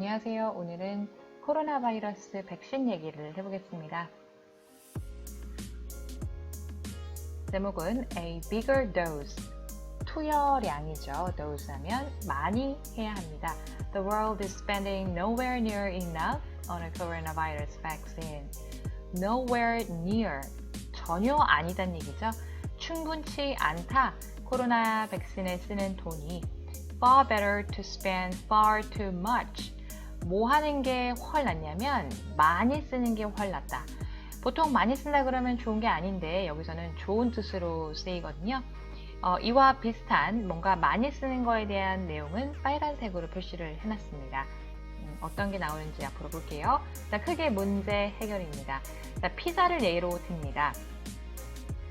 안녕하세요. 오늘은 코로나 바이러스 백신 얘기를 해보겠습니다. 제목은 A bigger dose, 투여량이죠. dose 하면 많이 해야 합니다. The world is spending nowhere near enough on a coronavirus vaccine. Nowhere near, 전혀 아니단 얘기죠. 충분치 않다. 코로나 백신에 쓰는 돈이 far better to spend far too much. 뭐 하는 게 훨 낫냐면 많이 쓰는 게 훨 낫다. 보통 많이 쓴다 그러면 좋은 게 아닌데 여기서는 좋은 뜻으로 쓰이거든요. 이와 비슷한 뭔가 많이 쓰는 거에 대한 내용은 빨간색으로 표시를 해놨습니다. 어떤 게 나오는지 앞으로 볼게요. 자, 크게 문제 해결입니다. 자, 피자를 예로 듭니다.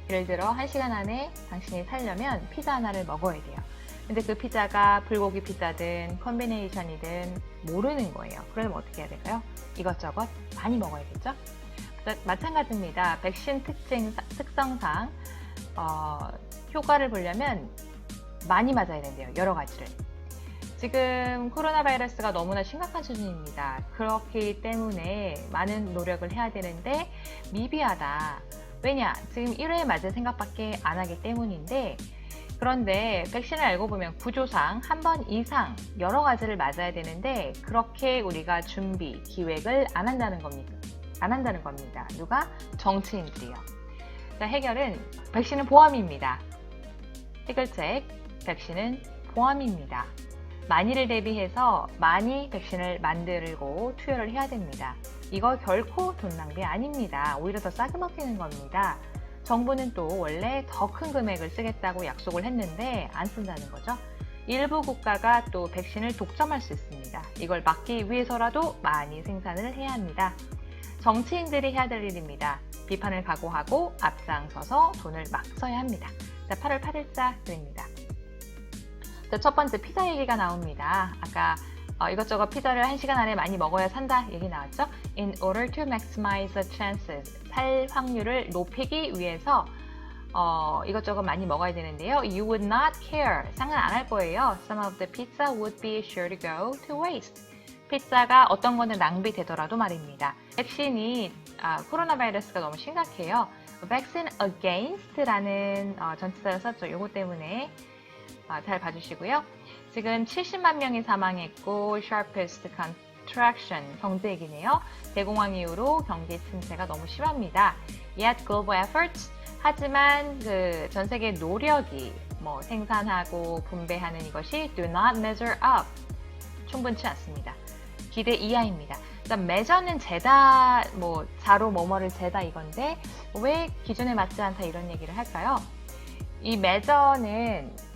예를 들어 1시간 안에 당신이 살려면 피자 하나를 먹어야 돼요. 근데 그 피자가 불고기 피자든 컨비네이션이든 모르는 거예요. 그러면 어떻게 해야 될까요? 이것저것 많이 먹어야겠죠? 마찬가지입니다. 백신 특성상 효과를 보려면 많이 맞아야 된대요. 여러 가지를. 지금 코로나 바이러스가 너무나 심각한 수준입니다. 그렇기 때문에 많은 노력을 해야 되는데 미비하다. 왜냐? 지금 1회 맞을 생각밖에 안 하기 때문인데 그런데 백신을 알고 보면 구조상 한 번 이상 여러 가지를 맞아야 되는데 그렇게 우리가 준비, 기획을 안 한다는 겁니다. 누가? 정치인들이요. 자, 해결은 백신은 보험입니다. 해결책, 백신은 보험입니다. 만일을 대비해서 많이 백신을 만들고 투여를 해야 됩니다. 이거 결코 돈 낭비 아닙니다. 오히려 더 싸게 먹히는 겁니다. 정부는 또 원래 더 큰 금액을 쓰겠다고 약속을 했는데 안 쓴다는 거죠. 일부 국가가 또 백신을 독점할 수 있습니다. 이걸 막기 위해서라도 많이 생산을 해야 합니다. 정치인들이 해야 될 일입니다. 비판을 각오하고 앞장서서 돈을 막 써야 합니다. 자, 8월 8일자 글입니다. 첫 번째 피자 얘기가 나옵니다. 아까 이것저것 피자를 1시간 안에 많이 먹어야 산다 얘기 나왔죠? In order to maximize the chances, 살 확률을 높이기 위해서 이것저것 많이 먹어야 되는데요. You would not care, 상관 안 할 거예요. Some of the pizza would be sure to go to waste. 피자가 어떤 거는 낭비되더라도 말입니다. 백신이 코로나 바이러스가 너무 심각해요. Vaccine against라는 전치사를 썼죠. 이거 때문에 잘 봐주시고요. 지금 70만 명이 사망했고 sharpest contraction, 경제 얘기네요. 대공황 이후로 경기 침체가 너무 심합니다. Yet global efforts, 하지만 그 전 세계 노력이 생산하고 분배하는 이것이 do not measure up, 충분치 않습니다. 기대 이하입니다. measure는 재다, 자로 뭐뭐를 재다 이건데 왜 기준에 맞지 않다 이런 얘기를 할까요? 이 measure는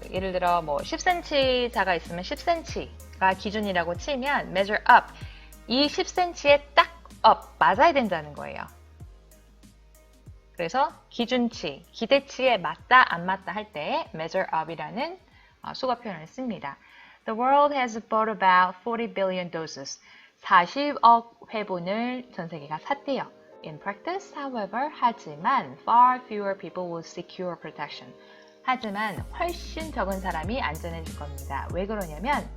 예를 들어 10cm자가 있으면 10cm가 기준이라고 치면 measure up, 이 10cm에 딱 up, 맞아야 된다는 거예요. 그래서 기준치, 기대치에 맞다, 안 맞다 할 때 measure up이라는 수거 표현을 씁니다. The world has bought about 40 billion doses. 40억 회분을 전 세계가 샀대요. In practice, however, 하지만 far fewer people will secure protection. 하지만 훨씬 적은 사람이 안전해질 겁니다. 왜 그러냐면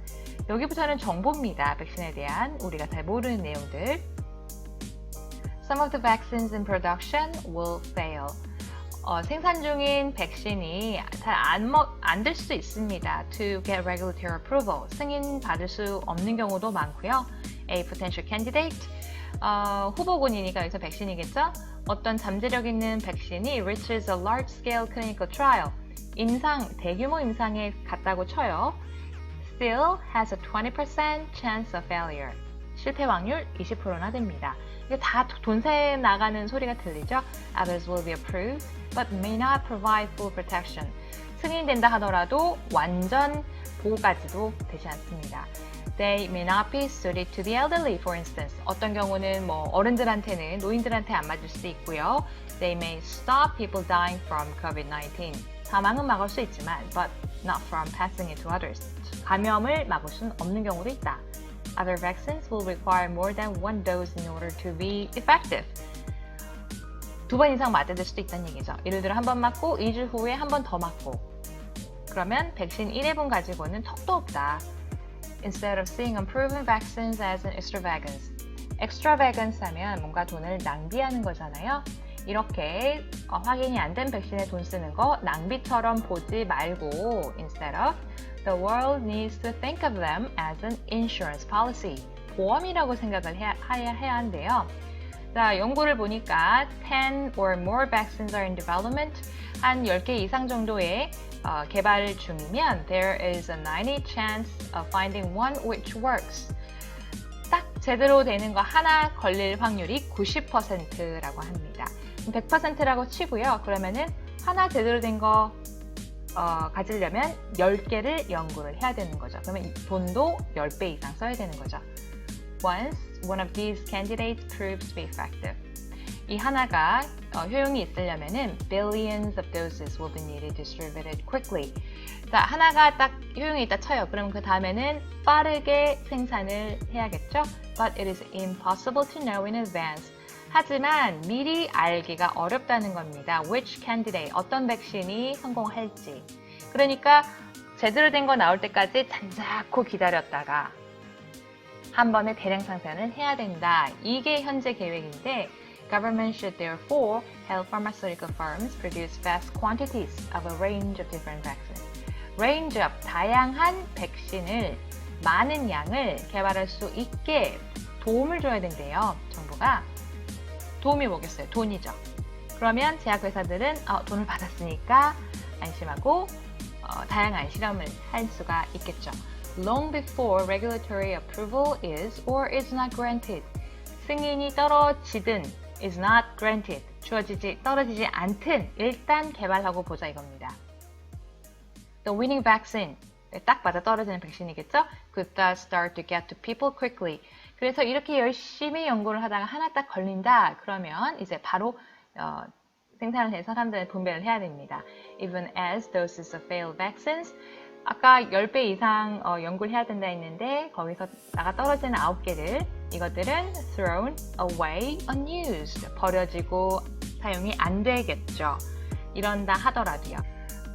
여기부터는 정보입니다. 백신에 대한 우리가 잘 모르는 내용들. Some of the vaccines in production will fail. 생산 중인 백신이 잘 안 될 수도 있습니다. To get regulatory approval. 승인 받을 수 없는 경우도 많고요. A potential candidate. 후보군이니까 여기서 백신이겠죠? 어떤 잠재력 있는 백신이 reaches a large-scale clinical trial. 대규모 임상에 갔다고 쳐요. Still has a 20% chance of failure. 실패 확률 20%나 됩니다. 이게 다 돈세 나가는 소리가 들리죠? Others will be approved, but may not provide full protection. 승인된다 하더라도 완전 보호까지도 되지 않습니다. They may not be suited to the elderly, for instance. 어떤 경우는 어른들한테는, 노인들한테 안 맞을 수도 있고요. They may stop people dying from COVID-19. 사망은 막을 수 있지만, but not from passing it to others. 감염을 막을 수는 없는 경우도 있다. Other vaccines will require more than one dose in order to be effective. 2번 이상 맞아야 될 수도 있다는 얘기죠. 예를 들어 한 번 맞고 2주 후에 한 번 더 맞고 그러면 백신 1회분 가지고는 턱도 없다. instead of seeing unproven vaccines as an extravagance. extravagance 하면 뭔가 돈을 낭비하는 거잖아요. 이렇게 확인이 안 된 백신에 돈 쓰는 거 낭비처럼 보지 말고 instead of the world needs to think of them as an insurance policy. 보험이라고 생각을 해야 한대요. 자, 연구를 보니까 10 or more vaccines are in development. 한 10개 이상 정도의 개발 중이면 there is a 90 chance of finding one which works. 딱 제대로 되는 거 하나 걸릴 확률이 90%라고 합니다. 100%라고 치고요. 그러면은 하나 제대로 된 거 가지려면 10개를 연구를 해야 되는 거죠. 그러면 돈도 10배 이상 써야 되는 거죠. Once one of these candidates proves to be effective. 이 하나가 효용이 있으려면은 billions of doses will be needed distributed quickly. 자, 하나가 딱 효용이 있다 쳐요. 그럼 그 다음에는 빠르게 생산을 해야겠죠? But it is impossible to know in advance. 하지만 미리 알기가 어렵다는 겁니다. Which candidate, 어떤 백신이 성공할지. 그러니까 제대로 된 거 나올 때까지 잔잔코 기다렸다가 한 번에 대량 생산을 해야 된다. 이게 현재 계획인데 Government should therefore help pharmaceutical firms produce vast quantities of a range of different vaccines. range of, 다양한 백신을 많은 양을 개발할 수 있게 도움을 줘야 된대요. 정부가. 도움이 뭐겠어요? 돈이죠. 그러면 제약회사들은 돈을 받았으니까 안심하고 다양한 실험을 할 수가 있겠죠. Long before regulatory approval is or is not granted. 승인이 떨어지든 is not granted. 떨어지지 않든 일단 개발하고 보자 이겁니다. The winning vaccine. 딱 맞아 떨어지는 백신이겠죠? Could thus start to get to people quickly. 그래서 이렇게 열심히 연구를 하다가 하나 딱 걸린다. 그러면 이제 바로 생산을 해서 사람들의 분배를 해야 됩니다. Even as doses of failed vaccines. 아까 10배 이상 연구를 해야 된다 했는데 거기서 나가 떨어지는 9개를 이것들은 thrown away unused. 버려지고 사용이 안 되겠죠. 이런다 하더라도요.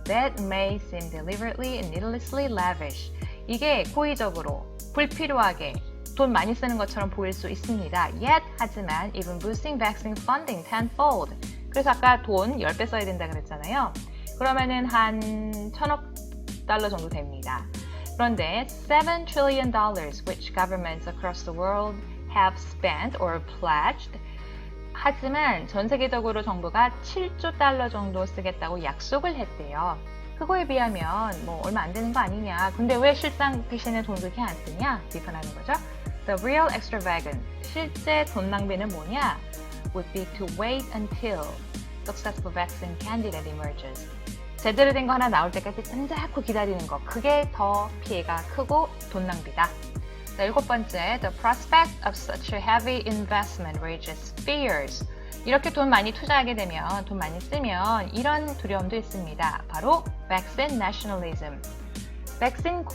That may seem deliberately and needlessly lavish. 이게 고의적으로 불필요하게 돈 많이 쓰는 것처럼 보일 수 있습니다. Yet, 하지만 even boosting vaccine funding tenfold. 그래서 아까 돈 10배 써야 된다 그랬잖아요. 그러면은 한 1000억 달러 정도 됩니다. 그런데 $7 trillion which governments across the world have spent or pledged. 하지만 전 세계적으로 정부가 7조 달러 정도 쓰겠다고 약속을 했대요. 그거에 비하면 뭐 얼마 안 되는 거 아니냐. 근데 왜 실상 백신에 돈 그렇게 안 쓰냐? 비판하는 거죠. The real extravagance, 실제 돈 낭비는 뭐냐? Would be to wait until successful vaccine candidate emerges. 제대로 된 거 하나 나올 때까지 짠자꾸 기다리는 거. 그게 더 피해가 크고 돈 낭비다. 자, 7번째, the prospect of such a heavy investment raises fears. 이렇게 돈 많이 투자하게 되면, 돈 많이 쓰면 이런 두려움도 있습니다. 바로 vaccine nationalism. 백신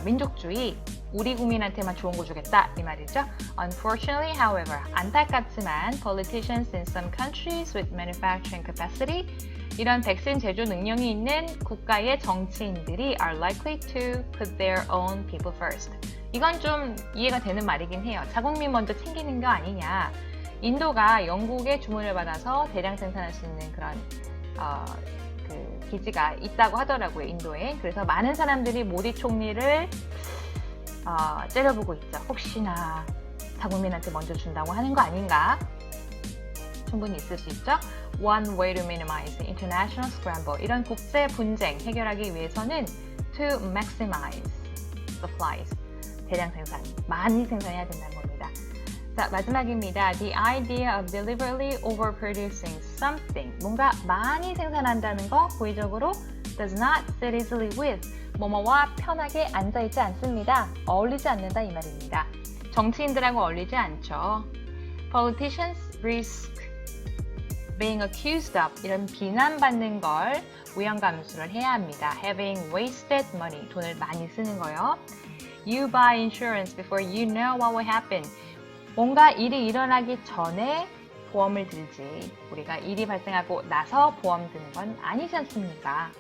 민족주의, 우리 국민한테만 좋은 거 주겠다 이 말이죠. Unfortunately, however, 안타깝지만 politicians in some countries with manufacturing capacity 이런 백신 제조 능력이 있는 국가의 정치인들이 are likely to put their own people first. 이건 좀 이해가 되는 말이긴 해요. 자국민 먼저 챙기는 거 아니냐. 인도가 영국의 주문을 받아서 대량 생산할 수 있는 그런 기지가 있다고 하더라고요. 인도에. 그래서 많은 사람들이 모디 총리를 째려보고 있죠. 혹시나 자국민한테 먼저 준다고 하는 거 아닌가? 충분히 있을 수 있죠. One way to minimize the international scramble. 이런 국제 분쟁 해결하기 위해서는 to maximize supplies. 대량 생산, 많이 생산해야 된다는 겁니다. 자, 마지막입니다. The idea of deliberately overproducing something. 뭔가 많이 생산한다는 거 고의적으로 does not sit easily with. 뭐뭐와 편하게 앉아있지 않습니다. 어울리지 않는다 이 말입니다. 정치인들하고 어울리지 않죠. Politicians risk being accused of 이런 비난받는 걸 위험감수를 해야 합니다. Having wasted money, 돈을 많이 쓰는 거요. You buy insurance before you know what will happen. 뭔가 일이 일어나기 전에 보험을 들지 우리가 일이 발생하고 나서 보험 드는 건 아니지 않습니까?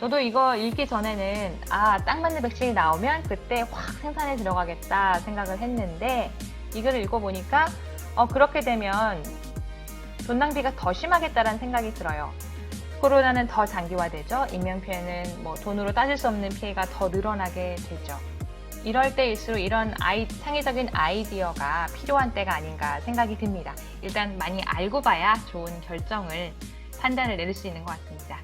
저도 이거 읽기 전에는 딱 맞는 백신이 나오면 그때 확 생산에 들어가겠다 생각을 했는데 이걸 읽어보니까 그렇게 되면 돈 낭비가 더 심하겠다라는 생각이 들어요. 코로나는 더 장기화되죠. 인명피해는 돈으로 따질 수 없는 피해가 더 늘어나게 되죠. 이럴 때일수록 이런 창의적인 아이디어가 필요한 때가 아닌가 생각이 듭니다. 일단 많이 알고 봐야 좋은 판단을 내릴 수 있는 것 같습니다.